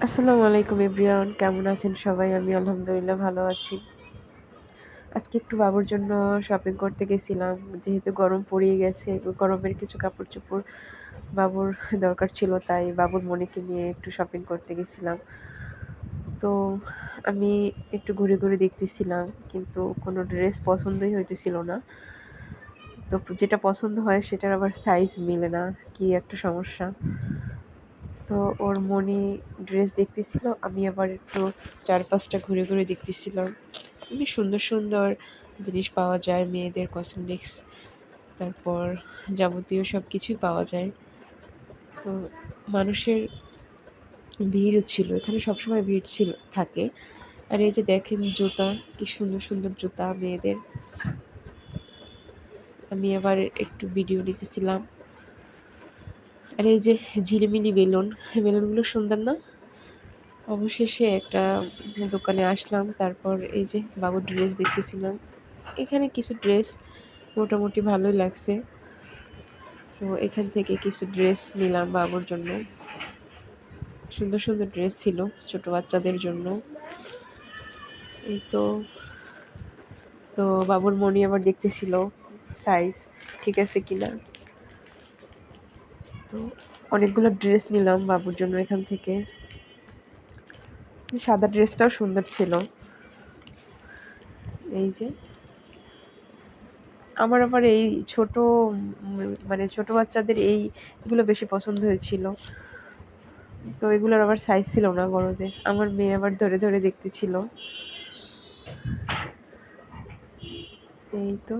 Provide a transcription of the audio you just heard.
আসসালামু আলাইকুম এভরিওয়ান, কেমন আছেন সবাই? আমি আলহামদুলিল্লাহ ভালো আছি। আজকে একটু বাবুর জন্য শপিং করতে গেছিলাম। যেহেতু গরম পড়েই গেছে, গরমের কিছু কাপড়-চোপড় বাবুর দরকার ছিল, তাই বাবুর মনিকে নিয়ে একটু শপিং করতে গেছিলাম। তো আমি একটু ঘুরে, ঘুরে দেখতেছিলাম, কিন্তু কোনো ড্রেস পছন্দই হইতেছিল না। তো যেটা পছন্দ হয় সেটার আবার সাইজ মিলে না, কি একটা সমস্যা। তো ওর মনি ড্রেস দেখতেছিল, আমি আবার একটু চারপাশটা ঘুরে ঘুরে দেখতেছিলাম। খুবই সুন্দর সুন্দর জিনিস পাওয়া যায়, মেয়েদের কসমেটিক্স, তারপর যাবতীয় সব কিছুই পাওয়া যায়। তো মানুষের ভিড়ও ছিল এখানে, সবসময় ভিড় থাকে। আর এই যে দেখেন জুতা, কি সুন্দর সুন্দর জুতা মেয়েদের। আমি আবার একটু ভিডিও নিতেছিলাম। আর এই যে ঝিলিমিলি বেলুন, বেলুনগুলো সুন্দর না? অবশেষে একটা দোকানে আসলাম, তারপর এই যে বাবুর ড্রেস দেখতেছিলাম। এখানে কিছু ড্রেস মোটামুটি ভালোই লাগছে, তো এখান থেকে কিছু ড্রেস নিলাম বাবুর জন্য। সুন্দর সুন্দর ড্রেস ছিল ছোট বাচ্চাদের জন্য। এই তো তো বাবুর মনি আবার দেখতেছিল সাইজ ঠিক আছে কিনা। তো অনেকগুলো ড্রেস নিলাম বাবুর জন্য এখান থেকে। সাদা ড্রেসটাও সুন্দর ছিল। এই যে আমার আবার এই ছোট মানে ছোট বাচ্চাদের এইগুলো বেশি পছন্দ হয়েছিল। তো এগুলোর আবার সাইজ ছিল না বড়দের। আমার মেয়ে আবার ধরে ধরে দেখতেছিল। এই তো।